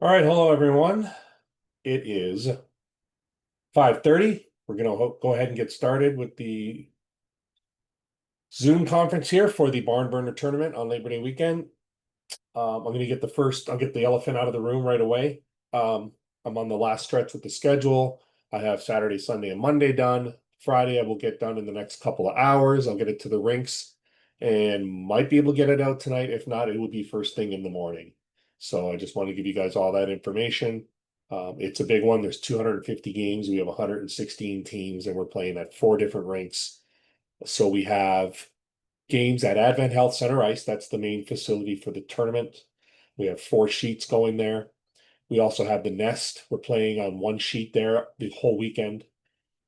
All right, hello everyone. It is 5:30. We're going to go ahead and get started with the Zoom conference here for the Barn Burner tournament on Labor Day weekend. I'm going to get I'll get the elephant out of the room right away. I'm on the last stretch with the schedule. I have Saturday, Sunday, and Monday done. Friday, I will get done in the next couple of hours. I'll get it to the rinks and might be able to get it out tonight. If not, it will be first thing in the morning. So I just want to give you guys all that information. It's a big one. There's 250 games. We have 116 teams, and we're playing at 4 different rinks. So we have games at Advent Health Center Ice. That's the main facility for the tournament. We have 4 sheets going there. We also have the Nest. We're playing on 1 sheet there the whole weekend.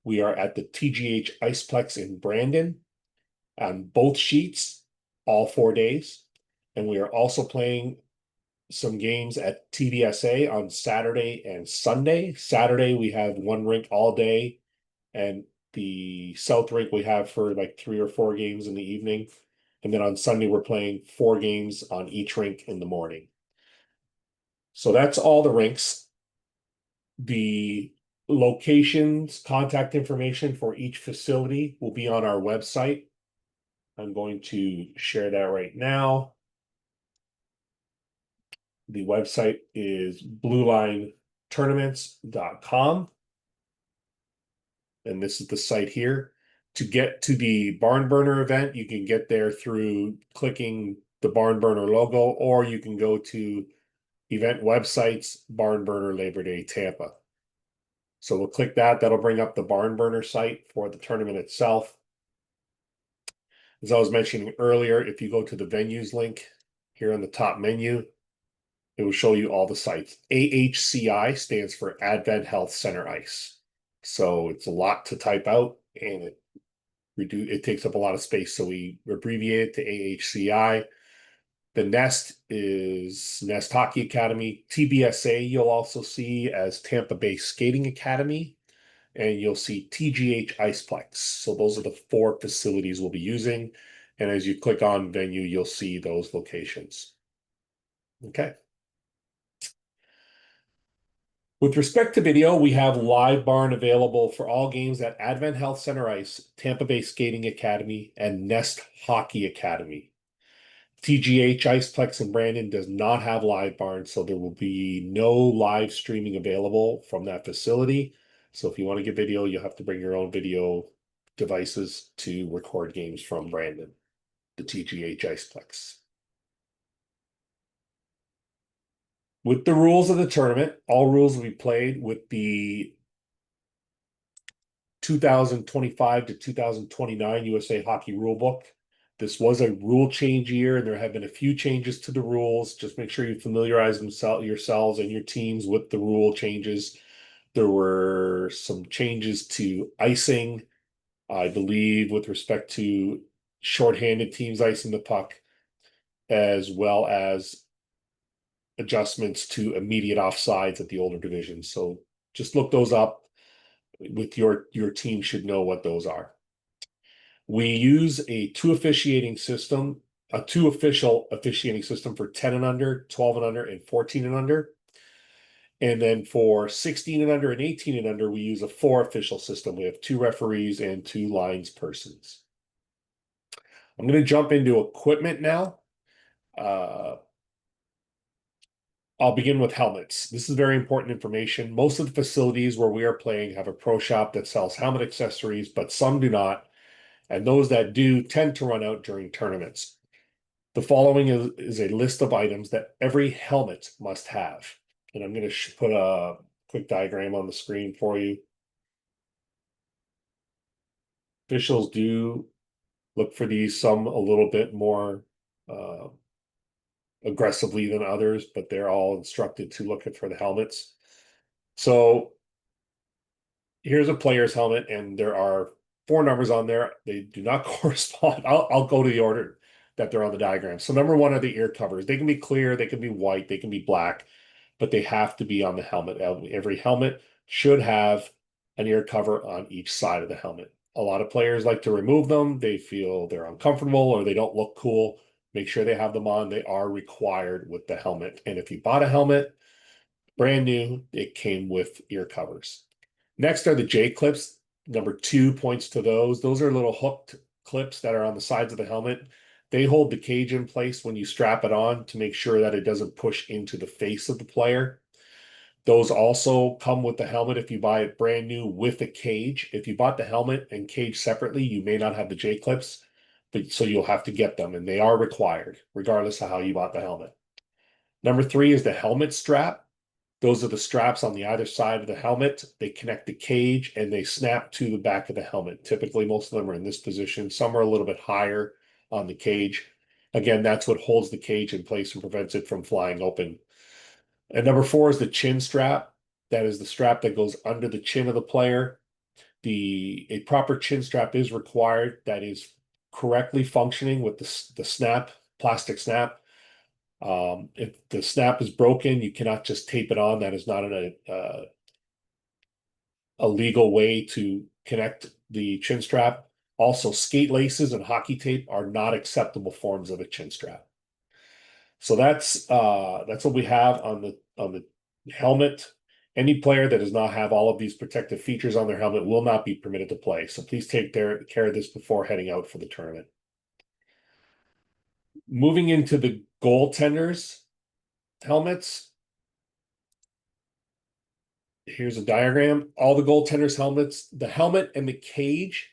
We are at the TGH Iceplex in Brandon on both sheets, all 4 days. And we are also playing some games at TDSA on Saturday and Sunday. Saturday, we have one rink all day, and the South rink we have for like 3 or 4 games in the evening. And then on Sunday, we're playing 4 games on each rink in the morning. So that's all the rinks. The locations, contact information for each facility will be on our website. I'm going to share that right now. The website is bluelinetournaments.com. And this is the site here. To get to the Barn Burner event, you can get there through clicking the Barn Burner logo, or you can go to event websites, Barn Burner Labor Day Tampa. So we'll click that. That'll bring up the Barn Burner site for the tournament itself. As I was mentioning earlier, if you go to the venues link here on the top menu, it will show you all the sites. AHCI stands for Advent Health Center Ice. So it's a lot to type out, and it takes up a lot of space. So we abbreviate it to AHCI. The Nest is Nest Hockey Academy. TBSA you'll also see as Tampa Bay Skating Academy, and you'll see TGH Iceplex. So those are the 4 facilities we'll be using. And as you click on venue, you'll see those locations. Okay. With respect to video, we have Live Barn available for all games at Advent Health Center Ice, Tampa Bay Skating Academy, and Nest Hockey Academy. TGH Iceplex in Brandon does not have Live Barn, so there will be no live streaming available from that facility. So if you want to get video, you'll have to bring your own video devices to record games from Brandon, the TGH Iceplex. With the rules of the tournament, all rules will be played with the 2025 to 2029 USA Hockey Rulebook. This was a rule change year, and there have been a few changes to the rules. Just make sure you familiarize yourselves and your teams with the rule changes. There were some changes to icing, I believe, with respect to shorthanded teams icing the puck, as well as adjustments to immediate offsides at the older divisions. So just look those up. With your team should know what those are. We use a 2 official officiating system for 10 and under, 12 and under, and 14 and under. And then for 16 and under and 18 and under, we use a 4 official system. We have 2 referees and 2 lines persons. I'm going to jump into equipment now. I'll begin with helmets. This is very important information. Most of the facilities where we are playing have a pro shop that sells helmet accessories, but some do not. And those that do tend to run out during tournaments. The following is a list of items that every helmet must have. And I'm going to put a quick diagram on the screen for you. Officials do look for these, some a little bit more aggressively than others, but they're all instructed to look for the helmets. So here's a player's helmet, and there are 4 numbers on there. They do not correspond. I'll go to the order that they're on the diagram. So number 1 are the ear covers. They can be clear, they can be white, they can be black, but they have to be on the helmet. Every helmet should have an ear cover on each side of the helmet. A lot of players like to remove them. They feel they're uncomfortable or they don't look cool. Make sure they have them on. They are required with the helmet. And if you bought a helmet, brand new, it came with ear covers. Next are the J clips. Number 2 points to those. Those are little hooked clips that are on the sides of the helmet. They hold the cage in place when you strap it on to make sure that it doesn't push into the face of the player. Those also come with the helmet if you buy it brand new with a cage. If you bought the helmet and cage separately, you may not have the J clips, but so you'll have to get them, and they are required regardless of how you bought the helmet. Number 3 is the helmet strap. Those are the straps on the either side of the helmet. They connect the cage and they snap to the back of the helmet. Typically, most of them are in this position. Some are a little bit higher on the cage. Again, that's what holds the cage in place and prevents it from flying open. And number 4 is the chin strap. That is the strap that goes under the chin of the player. A proper chin strap is required that is correctly functioning with the snap, plastic snap. If the snap is broken, you cannot just tape it on. That is not a legal way to connect the chin strap. Also, skate laces and hockey tape are not acceptable forms of a chin strap. So that's what we have on the helmet. Any player that does not have all of these protective features on their helmet will not be permitted to play. So please take care of this before heading out for the tournament. Moving into the goaltenders helmets. Here's a diagram. All the goaltenders helmets, the helmet and the cage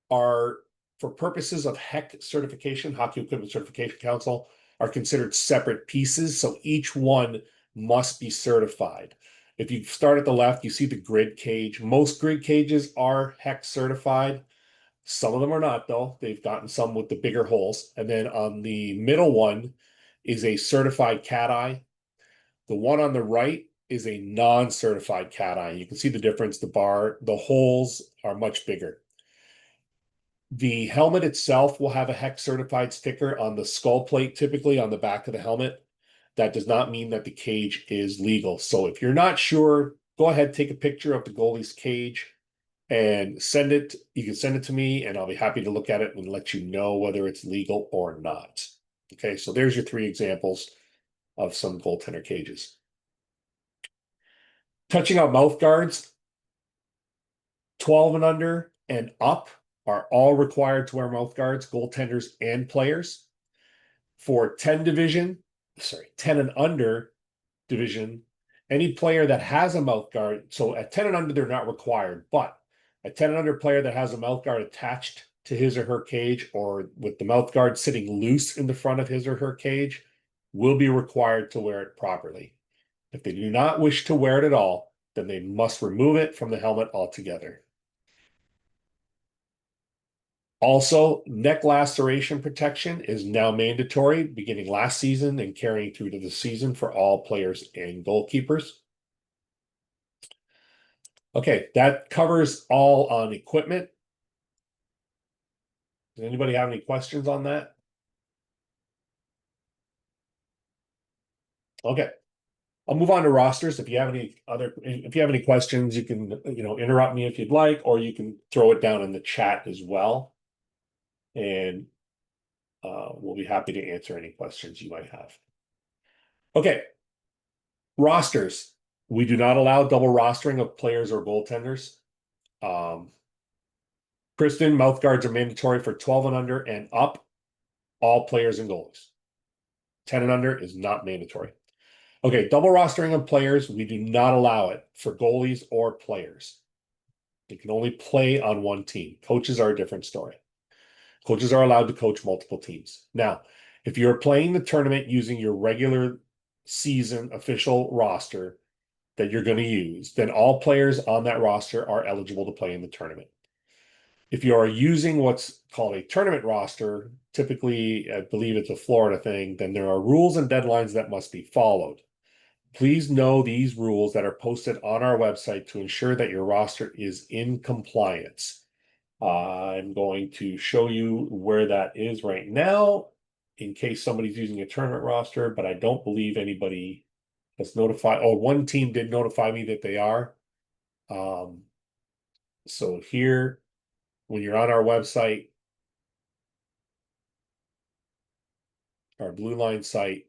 are, for purposes of HEC certification, Hockey Equipment Certification Council, are considered separate pieces. So each one must be certified. If you start at the left, you see the grid cage. Most grid cages are HEC certified. Some of them are not, though. They've gotten some with the bigger holes. And then on the middle one is a certified cat eye. The one on the right is a non-certified cat eye. You can see the difference. The holes are much bigger. The helmet itself will have a HEC certified sticker on the skull plate, typically on the back of the helmet. That does not mean that the cage is legal. So if you're not sure, go ahead, take a picture of the goalie's cage and send it. You can send it to me and I'll be happy to look at it and let you know whether it's legal or not. Okay, so there's your 3 examples of some goaltender cages. Touching out mouth guards, 12 and under and up are all required to wear mouth guards, goaltenders and players. For 10 and under division, any player that has a mouth guard, so at 10 and under, they're not required, but a 10 and under player that has a mouth guard attached to his or her cage or with the mouth guard sitting loose in the front of his or her cage will be required to wear it properly. If they do not wish to wear it at all, then they must remove it from the helmet altogether. Also, neck laceration protection is now mandatory beginning last season and carrying through to the season for all players and goalkeepers. Okay, that covers all on equipment. Does anybody have any questions on that? Okay. I'll move on to rosters. If you have any questions, you can, interrupt me if you'd like, or you can throw it down in the chat as well. And we'll be happy to answer any questions you might have. Okay. Rosters. We do not allow double rostering of players or goaltenders. Kristen, mouth guards are mandatory for 12 and under and up, all players and goalies. 10 and under is not mandatory. Okay, double rostering of players, we do not allow it for goalies or players. They can only play on one team. Coaches are a different story. Coaches are allowed to coach multiple teams. Now, if you're playing the tournament using your regular season official roster that you're going to use, then all players on that roster are eligible to play in the tournament. If you are using what's called a tournament roster, typically, I believe it's a Florida thing, then there are rules and deadlines that must be followed. Please know these rules that are posted on our website to ensure that your roster is in compliance. I'm going to show you where that is right now in case somebody's using a tournament roster, but I don't believe anybody has notified. Oh, one team did notify me that they are. So here, when you're on our website, our Blue Line site,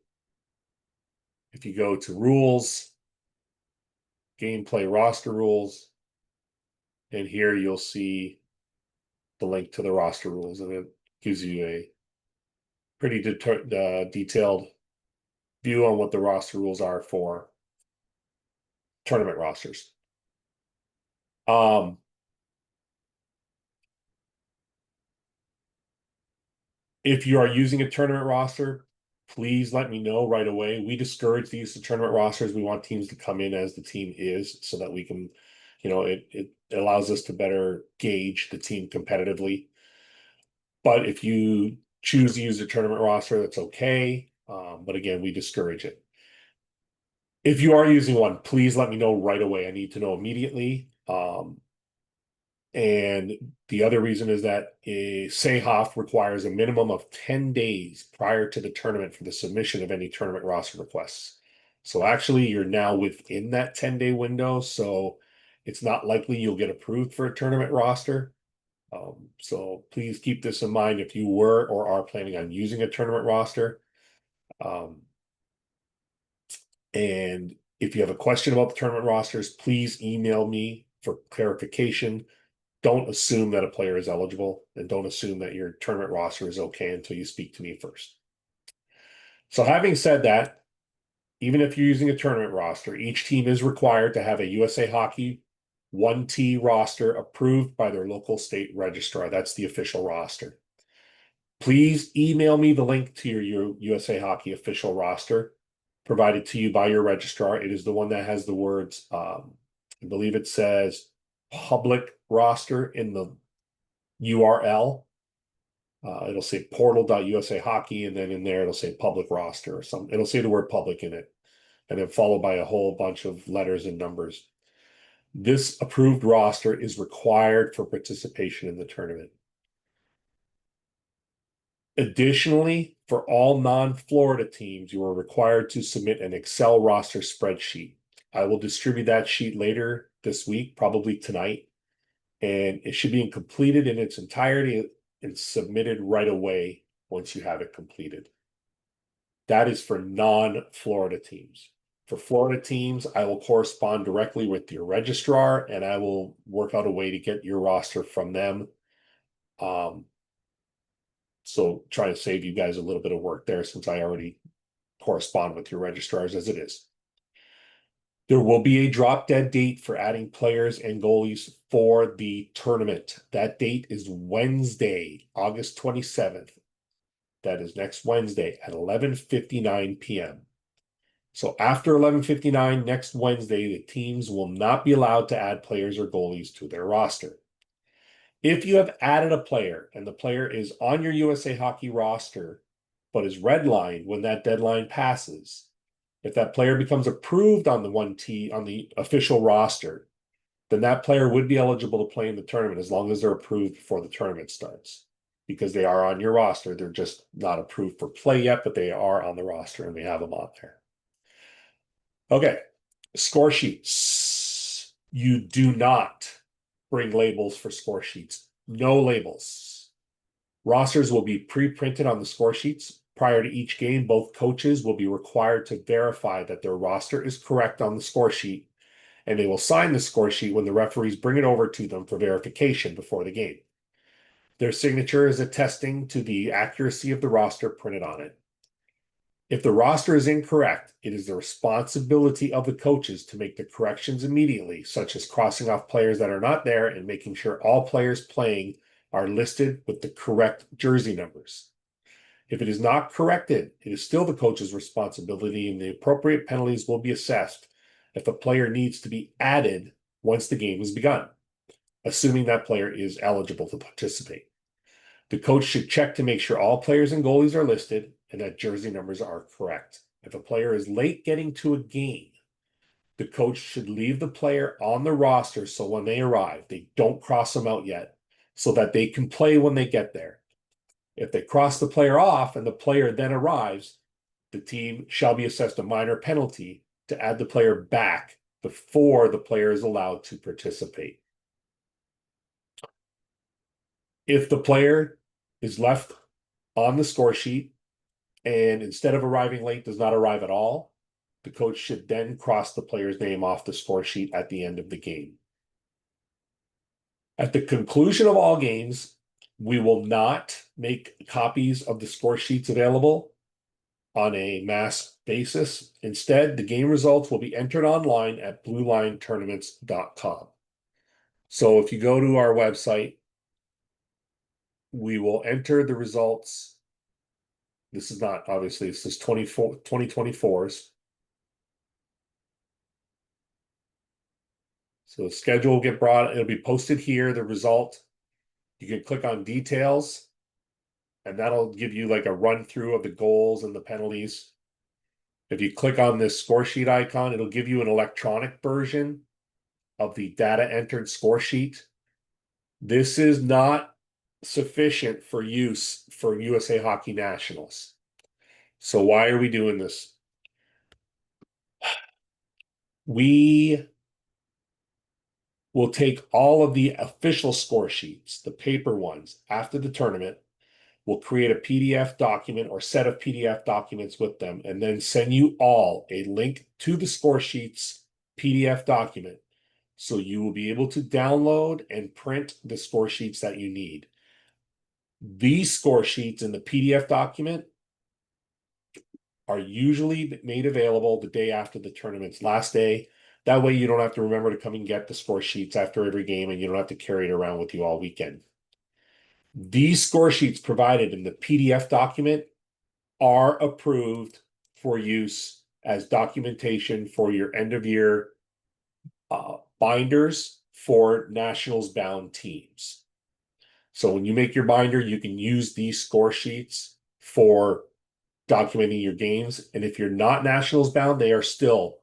if you go to rules, gameplay roster rules. And here you'll see the link to the roster rules, and it gives you a pretty detailed view on what the roster rules are for tournament rosters. If you are using a tournament roster, please let me know right away. We discourage the use of tournament rosters. We want teams to come in as the team is so that we can, it allows us to better gauge the team competitively. But if you choose to use a tournament roster, that's okay. But again, we discourage it. If you are using one, please let me know right away. I need to know immediately. And the other reason is that a SEHOF requires a minimum of 10 days prior to the tournament for the submission of any tournament roster requests. So actually, you're now within that 10-day window. So it's not likely you'll get approved for a tournament roster. So please keep this in mind if you were or are planning on using a tournament roster. And if you have a question about the tournament rosters, please email me for clarification. Don't assume that a player is eligible, and don't assume that your tournament roster is okay until you speak to me first. So having said that, even if you're using a tournament roster, each team is required to have a USA Hockey 1T roster approved by their local state registrar. That's the official roster. Please email me the link to your USA Hockey official roster provided to you by your registrar. It is the one that has the words, I believe it says public roster in the URL. It'll say portal.USA Hockey, and then in there it'll say public roster or something. It'll say the word public in it, and then followed by a whole bunch of letters and numbers. This approved roster is required for participation in the tournament. Additionally, for all non-Florida teams, you are required to submit an Excel roster spreadsheet. I will distribute that sheet later this week, probably tonight, and it should be completed in its entirety and submitted right away once you have it completed. That is for non-Florida teams. For Florida teams, I will correspond directly with your registrar, and I will work out a way to get your roster from them. So try to save you guys a little bit of work there since I already correspond with your registrars as it is. There will be a drop dead date for adding players and goalies for the tournament. That date is Wednesday, August 27th. That is next Wednesday at 11:59 p.m. So after 11:59 next Wednesday, the teams will not be allowed to add players or goalies to their roster. If you have added a player and the player is on your USA Hockey roster, but is redlined when that deadline passes, if that player becomes approved on the 1T on the official roster, then that player would be eligible to play in the tournament as long as they're approved before the tournament starts. Because they are on your roster, they're just not approved for play yet, but they are on the roster and we have them on there. Okay, score sheets. You do not bring labels for score sheets. No labels. Rosters will be pre-printed on the score sheets. Prior to each game, both coaches will be required to verify that their roster is correct on the score sheet, and they will sign the score sheet when the referees bring it over to them for verification before the game. Their signature is attesting to the accuracy of the roster printed on it. If the roster is incorrect, it is the responsibility of the coaches to make the corrections immediately, such as crossing off players that are not there and making sure all players playing are listed with the correct jersey numbers. If it is not corrected, it is still the coach's responsibility, and the appropriate penalties will be assessed if a player needs to be added once the game has begun, assuming that player is eligible to participate. The coach should check to make sure all players and goalies are listed and that jersey numbers are correct. If a player is late getting to a game, the coach should leave the player on the roster so when they arrive, they don't cross them out yet so that they can play when they get there. If they cross the player off and the player then arrives, the team shall be assessed a minor penalty to add the player back before the player is allowed to participate. If the player is left on the score sheet and instead of arriving late does not arrive at all, The coach should then cross the player's name off the score sheet at the end of the game. At the conclusion of all games, we will not make copies of the score sheets available on a mass basis. Instead, the game results will be entered online at bluelinetournaments.com. So if you go to our website, we will enter the results. This is not, obviously, this is 2024's. So the schedule will get brought, it'll be posted here, the result. You can click on details, and that'll give you like a run through of the goals and the penalties. If you click on this score sheet icon, it'll give you an electronic version of the data entered score sheet. This is not sufficient for use for USA Hockey Nationals. So why are we doing this? We will take all of the official score sheets, the paper ones, after the tournament. We'll create a PDF document or set of PDF documents with them, and then send you all a link to the score sheets PDF document. So you will be able to download and print the score sheets that you need. These score sheets in the PDF document are usually made available the day after the tournament's last day. That way you don't have to remember to come and get the score sheets after every game, and you don't have to carry it around with you all weekend. These score sheets provided in the PDF document are approved for use as documentation for your end of year binders for nationals bound teams. So when you make your binder, you can use these score sheets for documenting your games. And if you're not nationals bound, they are still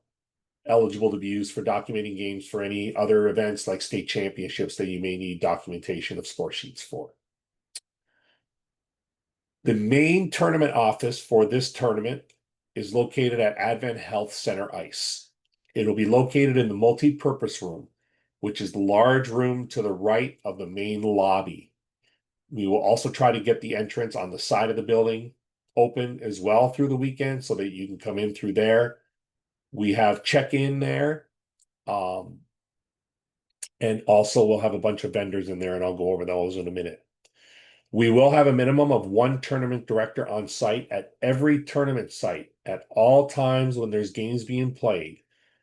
eligible to be used for documenting games for any other events like state championships that you may need documentation of score sheets for. The main tournament office for this tournament is located at Advent Health Center Ice. It'll be located in the multi-purpose room, which is the large room to the right of the main lobby. We will also try to get the entrance on the side of the building open as well through the weekend so that you can come in through there. We have check-in there. And also we'll have a bunch of vendors in there, and I'll go over those in a minute. We will have a minimum of one tournament director on site at every tournament site at all times when there's games being played.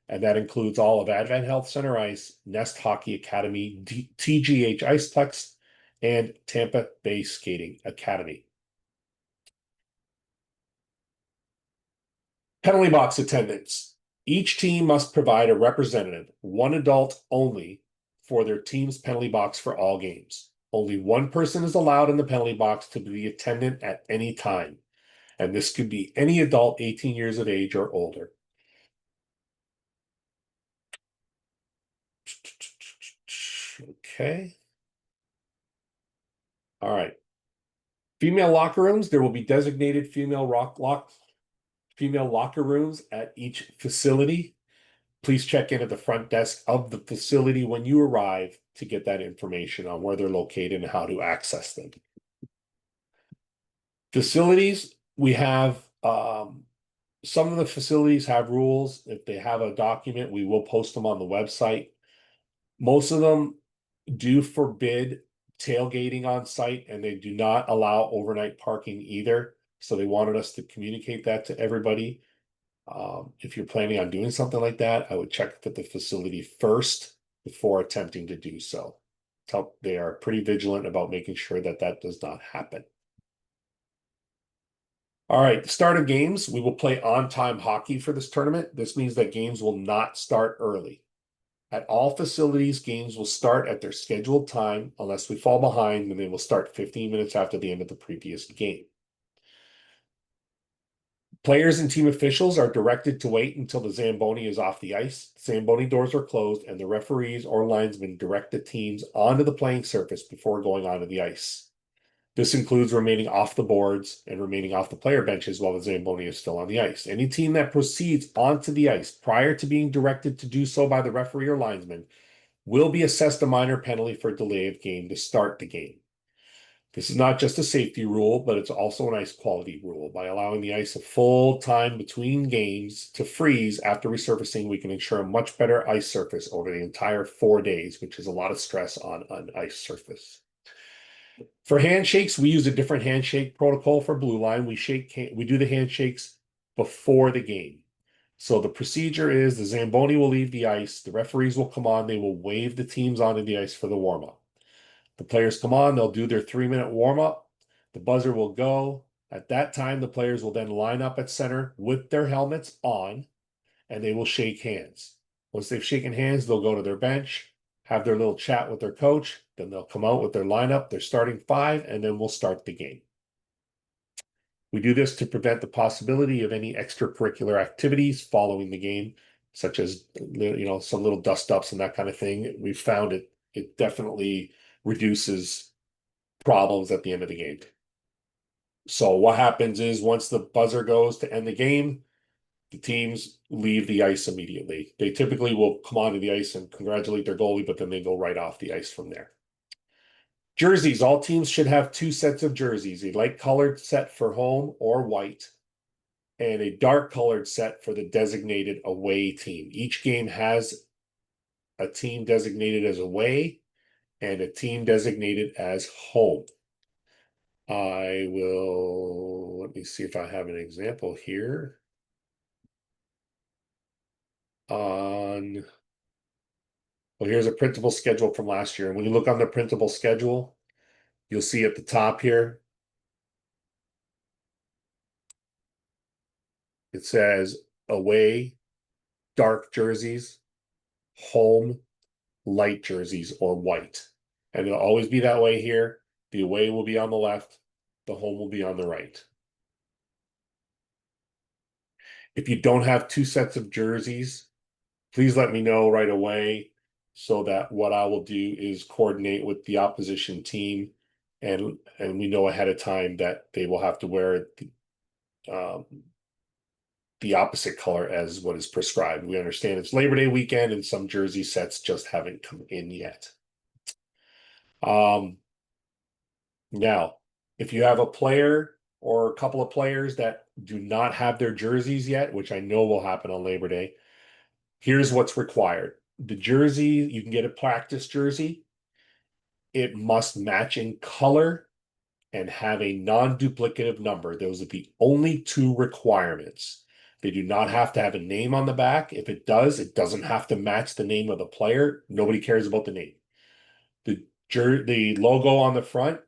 And that includes all of Advent Health Center Ice, Nest Hockey Academy, TGH Iceplex, and Tampa Bay Skating Academy. Penalty box attendance. Each team must provide a representative, one adult only, for their team's penalty box for all games. Only one person is allowed in the penalty box to be attendant at any time, and this could be any adult 18 years of age or older. Okay. All right. Female locker rooms. There will be designated female locker rooms at each facility. Please check in at the front desk of the facility when you arrive to get that information on where they're located and how to access them. Facilities, we have some of the facilities have rules. If they have a document, we will post them on the website. Most of them do forbid tailgating on site, and they do not allow overnight parking either. So they wanted us to communicate that to everybody. If you're planning on doing something like that, I would check with the facility first before attempting to do so. They are pretty vigilant about making sure that that does not happen. All right, the start of games, we will play on-time hockey for this tournament. This means that games will not start early. At all facilities, games will start at their scheduled time unless we fall behind, and they will start 15 minutes after the end of the previous game. Players and team officials are directed to wait until the Zamboni is off the ice. Zamboni doors are closed, and the referees or linesmen direct the teams onto the playing surface before going onto the ice. This includes remaining off the boards and remaining off the player benches while the Zamboni is still on the ice. Any team that proceeds onto the ice prior to being directed to do so by the referee or linesman will be assessed a minor penalty for delay of game to start the game. This is not just a safety rule, but it's also an ice quality rule. By allowing the ice a full time between games to freeze after resurfacing, we can ensure a much better ice surface over the entire 4 days, which is a lot of stress on an ice surface. For handshakes, we use a different handshake protocol for Blue Line. We do the handshakes before the game. So the procedure is the Zamboni will leave the ice, the referees will come on, they will wave the teams onto the ice for the warm-up. The players come on, they'll do their 3-minute warm-up. The buzzer will go. At that time, the players will then line up at center with their helmets on, and they will shake hands. Once they've shaken hands, they'll go to their bench, have their little chat with their coach. Then they'll come out with their lineup, their starting 5, and then we'll start the game. We do this to prevent the possibility of any extracurricular activities following the game, such as some little dust ups and that kind of thing. We've found it definitely reduces problems at the end of the game. So what happens is once the buzzer goes to end the game, the teams leave the ice immediately. They typically will come onto the ice and congratulate their goalie, but then they go right off the ice from there. Jerseys. All teams should have 2 sets of jerseys, a light colored set for home or white, and a dark colored set for the designated away team. Each game has a team designated as away and a team designated as home. Let me see if I have an example here. Here's a printable schedule from last year. And when you look on the printable schedule, you'll see at the top here, it says away, dark jerseys, home, light jerseys, or white. And it'll always be that way here. The away will be on the left, the home will be on the right. If you don't have 2 sets of jerseys, please let me know right away so that what I will do is coordinate with the opposition team and we know ahead of time that they will have to wear the opposite color as what is prescribed. We understand it's Labor Day weekend and some jersey sets just haven't come in yet. Now, if you have a player or a couple of players that do not have their jerseys yet, which I know will happen on Labor Day, here's what's required. The jersey, you can get a practice jersey. It must match in color and have a non-duplicative number. Those are the only 2 requirements. They do not have to have a name on the back. If it does, it doesn't have to match the name of the player. Nobody cares about the name. The logo on the front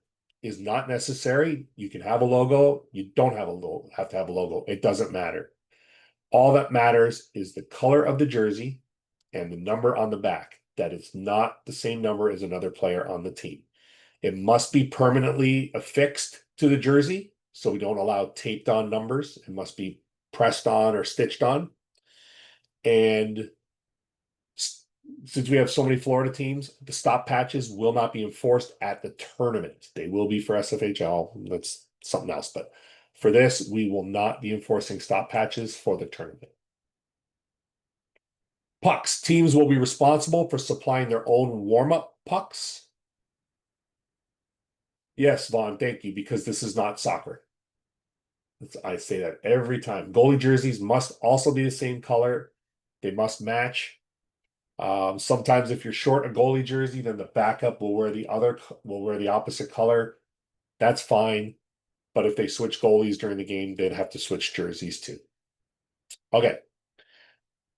is not necessary. You can have a logo. You don't have to have a logo. It doesn't matter. All that matters is the color of the jersey and the number on the back, that it's not the same number as another player on the team. It must be permanently affixed to the jersey, so we don't allow taped on numbers. It must be pressed on or stitched on. And since we have so many Florida teams, the stop patches will not be enforced at the tournament. They will be for SFHL. That's something else. But for this, we will not be enforcing stop patches for the tournament. Pucks. Teams will be responsible for supplying their own warm-up pucks. Yes, Vaughn, thank you, because this is not soccer. I say that every time. Goalie jerseys must also be the same color. They must match. Sometimes if you're short a goalie jersey, then the backup will wear the opposite color. That's fine. But if they switch goalies during the game, they'd have to switch jerseys too. Okay.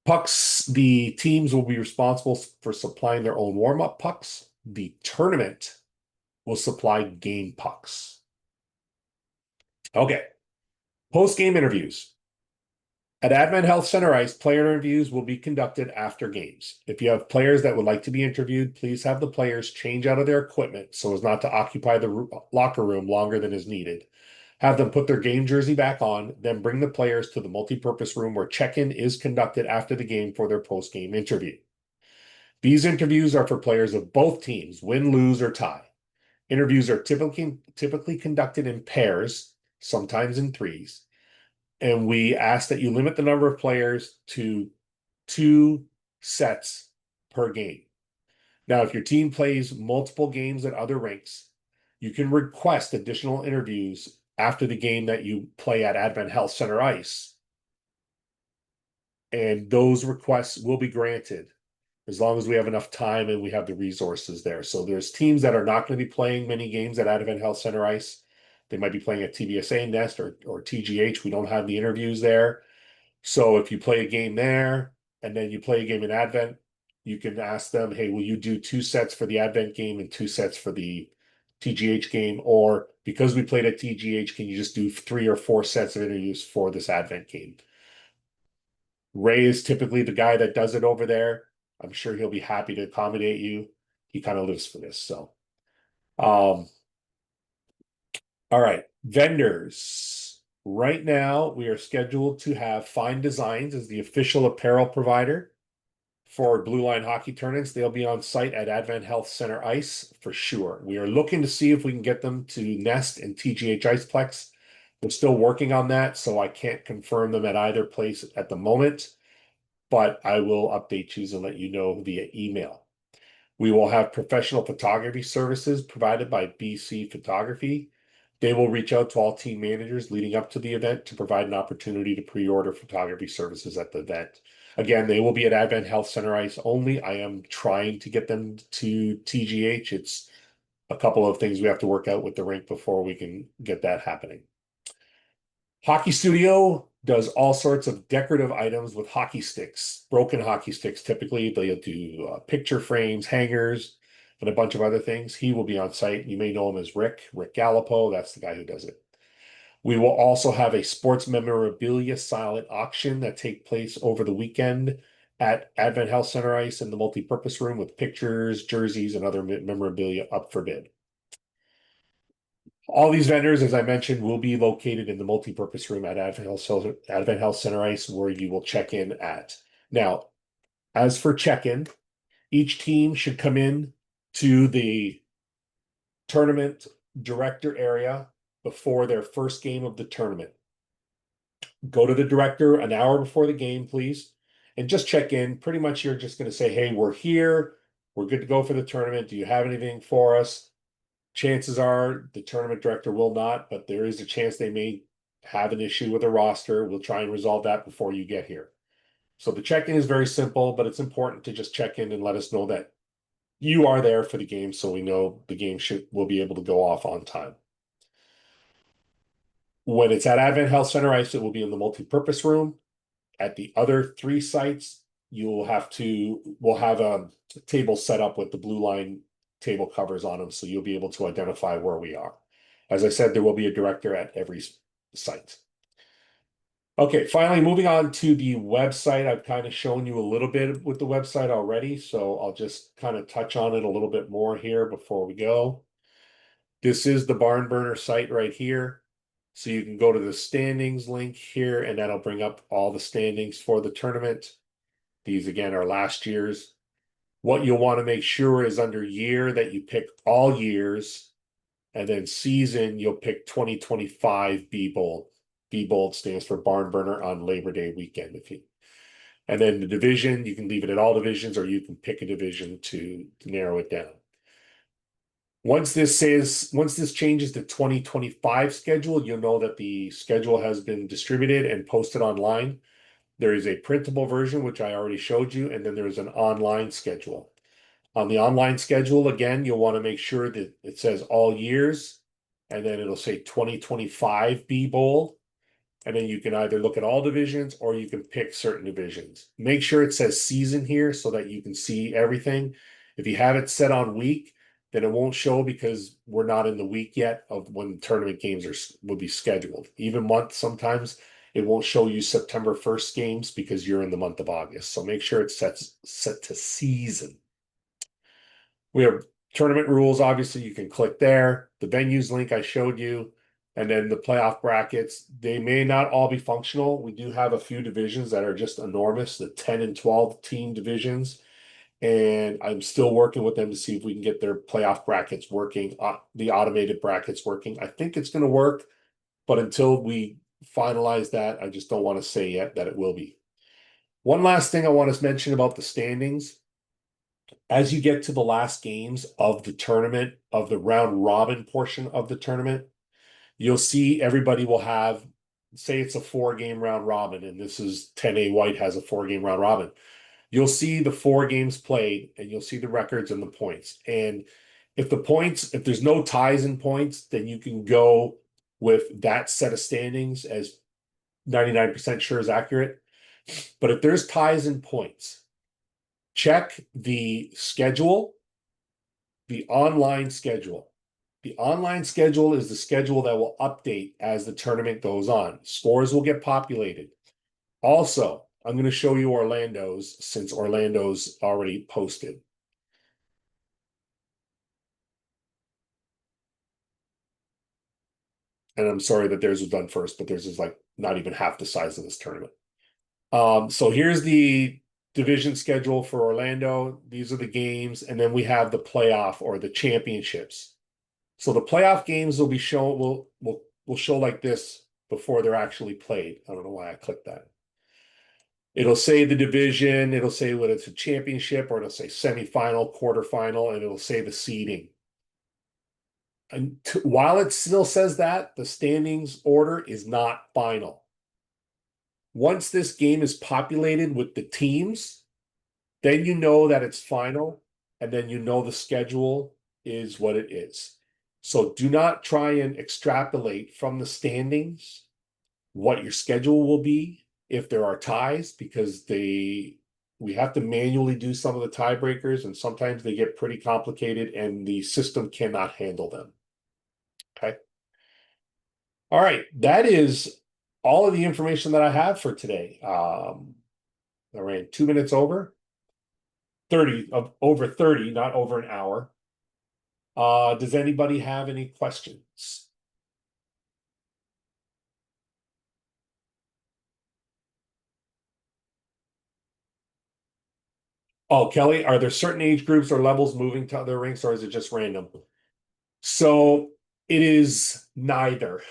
Pucks, the teams will be responsible for supplying their own warm-up pucks. The tournament will supply game pucks. Okay. Post-game interviews. At Advent Health Center Ice, player interviews will be conducted after games. If you have players that would like to be interviewed, please have the players change out of their equipment so as not to occupy the locker room longer than is needed. Have them put their game jersey back on, then bring the players to the multipurpose room where check-in is conducted after the game for their post-game interview. These interviews are for players of both teams, win, lose, or tie. Interviews are typically conducted in pairs, sometimes in threes. And we ask that you limit the number of players to 2 sets per game. Now, if your team plays multiple games at other rinks, you can request additional interviews after the game that you play at Advent Health Center Ice. And those requests will be granted as long as we have enough time and we have the resources there. So there's teams that are not going to be playing many games at Advent Health Center Ice. They might be playing at TBSA Nest or TGH. We don't have the interviews there. So if you play a game there and then you play a game in Advent, you can ask them, hey, will you do 2 sets for the Advent game and 2 sets for the TGH game? Or because we played at TGH, can you just do 3 or 4 sets of interviews for this Advent game? Ray is typically the guy that does it over there. I'm sure he'll be happy to accommodate you. He kind of lives for this. So, all right, vendors. Right now, we are scheduled to have Fine Designs as the official apparel provider for Blue Line hockey tournaments. They'll be on site at Advent Health Center Ice for sure. We are looking to see if we can get them to Nest and TGH Iceplex. We're still working on that, so I can't confirm them at either place at the moment, but I will update you and let you know via email. We will have professional photography services provided by BC Photography. They will reach out to all team managers leading up to the event to provide an opportunity to pre-order photography services at the event. Again, they will be at Advent Health Center Ice only. I am trying to get them to TGH. It's a couple of things we have to work out with the rink before we can get that happening. Hockey Studio does all sorts of decorative items with hockey sticks, broken hockey sticks. Typically, they'll do picture frames, hangers, and a bunch of other things. He will be on site. You may know him as Rick Gallipo. That's the guy who does it. We will also have a sports memorabilia silent auction that take place over the weekend at Advent Health Center Ice in the multi-purpose room with pictures, jerseys, and other memorabilia up for bid. All these vendors, as I mentioned, will be located in the multi-purpose room at Advent Health Center Ice, where you will check in at. Now, as for check-in, each team should come in to the tournament director area before their first game of the tournament. Go to the director an hour before the game, please, and just check in. Pretty much you're just going to say, hey, we're here. We're good to go for the tournament. Do you have anything for us? Chances are the tournament director will not, but there is a chance they may have an issue with a roster. We'll try and resolve that before you get here. So the check-in is very simple, but it's important to just check in and let us know that you are there for the game so we know the game will be able to go off on time. When it's at Advent Health Center Ice, it will be in the multi-purpose room. At the other 3 sites, we'll have a table set up with the Blue Line table covers on them, so you'll be able to identify where we are. As I said, there will be a director at every site. Okay, finally, moving on to the website. I've kind of shown you a little bit with the website already, so I'll just kind of touch on it a little bit more here before we go. This is the Barn Burner site right here. So you can go to the standings link here, and that'll bring up all the standings for the tournament. These, again, are last year's. What you'll want to make sure is under year that you pick all years, and then season, you'll pick 2025 BBOLD. BBOLD stands for Barn Burner on Labor Day weekend. And then the division, you can leave it at all divisions, or you can pick a division to narrow it down. Once this changes to 2025 schedule, you'll know that the schedule has been distributed and posted online. There is a printable version, which I already showed you, and then there's an online schedule. On the online schedule, again, you'll want to make sure that it says all years, and then it'll say 2025 BBOLD. And then you can either look at all divisions or you can pick certain divisions. Make sure it says season here so that you can see everything. If you have it set on week, then it won't show because we're not in the week yet of when tournament games will be scheduled. Even month, sometimes it won't show you September 1st games because you're in the month of August. So make sure it's set to season. We have tournament rules. Obviously, you can click there. The venues link I showed you. And then the playoff brackets, they may not all be functional. We do have a few divisions that are just enormous, the 10 and 12 team divisions. And I'm still working with them to see if we can get their playoff brackets working, the automated brackets working. I think it's going to work, but until we finalize that, I just don't want to say yet that it will be. One last thing I want to mention about the standings. as you get to the last games of the tournament, of the round robin portion of the tournament, you'll see everybody will have, say it's a 4-game round robin, and this is 10A White has a 4-game round robin. You'll see the 4 games played, and you'll see the records and the points. And if there's no ties in points, then you can go with that set of standings as 99% sure is accurate. But if there's ties in points, check the schedule, the online schedule. The online schedule is the schedule that will update as the tournament goes on. Scores will get populated. Also, I'm going to show you Orlando's since Orlando's already posted. And I'm sorry that theirs was done first, but theirs is like not even half the size of this tournament. So here's the division schedule for Orlando. These are the games, and then we have the playoff or the championships. So the playoff games will be shown. Will show like this before they're actually played. I don't know why I clicked that. It'll say the division. It'll say whether it's a championship or it'll say semifinal, quarterfinal, and it'll say the seeding. And while it still says that, the standings order is not final. Once this game is populated with the teams, then you know that it's final, and then you know the schedule is what it is. So do not try and extrapolate from the standings what your schedule will be if there are ties, because we have to manually do some of the tiebreakers, and sometimes they get pretty complicated and the system cannot handle them. Okay. All right. That is all of the information that I have for today. I ran 2 minutes over 30 of over 30, not over an hour. Does anybody have any questions? Oh, Kelly, are there certain age groups or levels moving to other rinks, or is it just random? So it is neither.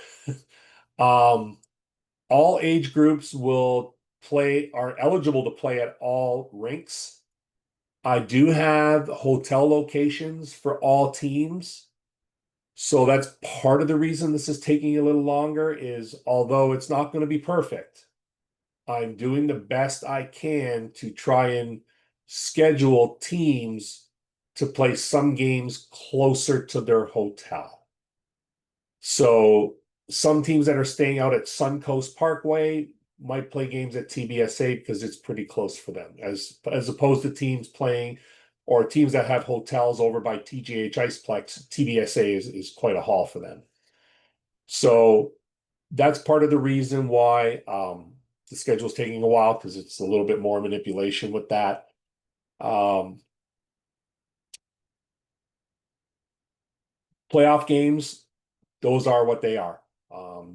All age groups are eligible to play at all rinks. I do have hotel locations for all teams. So that's part of the reason this is taking a little longer, is although it's not going to be perfect, I'm doing the best I can to try and schedule teams to play some games closer to their hotel. So some teams that are staying out at Suncoast Parkway might play games at TBSA because it's pretty close for them, as opposed to teams playing or teams that have hotels over by TGH Iceplex. TBSA is quite a haul for them. So that's part of the reason why the schedule is taking a while, because it's a little bit more manipulation with that. Playoff games, those are what they are.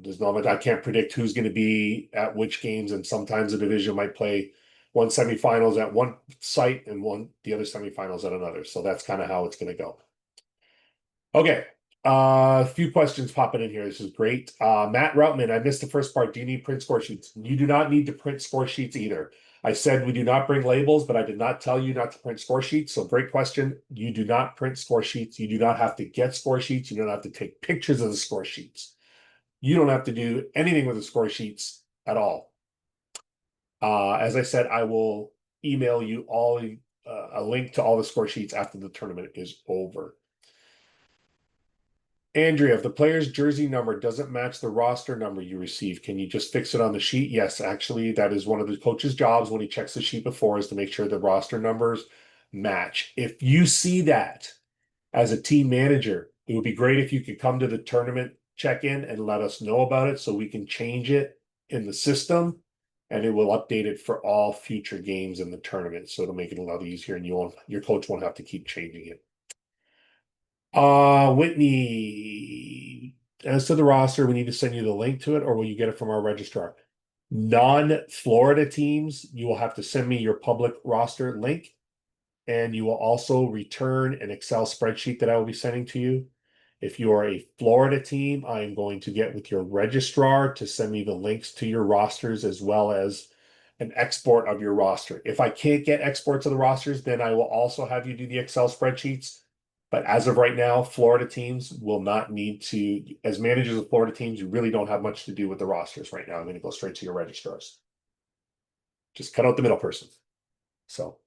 There's no, I can't predict who's going to be at which games, and sometimes the division might play one semifinals at one site and the other semifinals at another. So that's kind of how it's going to go. Okay. A few questions popping in here. This is great. Matt Routman, I missed the first part. Do you need print score sheets? You do not need to print score sheets either. I said we do not bring labels, but I did not tell you not to print score sheets. So great question. You do not print score sheets. You do not have to get score sheets. You don't have to take pictures of the score sheets. You don't have to do anything with the score sheets at all. As I said, I will email you all a link to all the score sheets after the tournament is over. Andrea, if the player's jersey number doesn't match the roster number you receive, can you just fix it on the sheet? Yes, actually, that is one of the coach's jobs when he checks the sheet before, is to make sure the roster numbers match. If you see that as a team manager, it would be great if you could come to the tournament check-in and let us know about it so we can change it in the system, and it will update it for all future games in the tournament. So it'll make it a lot easier, and your coach won't have to keep changing it. Whitney, as to the roster, we need to send you the link to it, or will you get it from our registrar? Non-Florida teams, you will have to send me your public roster link, and you will also return an Excel spreadsheet that I will be sending to you. If you are a Florida team, I am going to get with your registrar to send me the links to your rosters, as well as an export of your roster. If I can't get exports of the rosters, then I will also have you do the Excel spreadsheets. But as of right now, Florida teams will not need to, as managers of Florida teams, you really don't have much to do with the rosters right now. I'm going to go straight to your registrars. Just cut out the middle person. So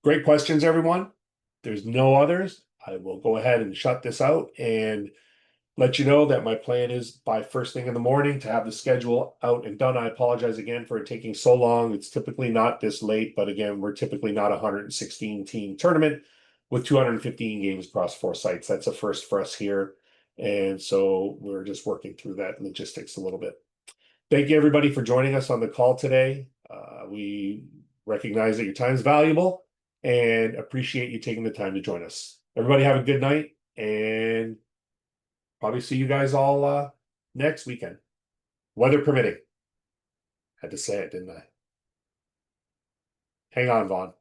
great questions, everyone. There's no others. I will go ahead and shut this out and let you know that my plan is by first thing in the morning to have the schedule out and done. I apologize again for it taking so long. It's typically not this late, but again, we're typically not a 116 team tournament with 215 games across 4 sites. That's a first for us here. And so we're just working through that logistics a little bit. Thank you, everybody, for joining us on the call today. We recognize that your time is valuable and appreciate you taking the time to join us. Everybody have a good night, and probably see you guys all next weekend, weather permitting. Had to say it, didn't I? Hang on, Vaughn.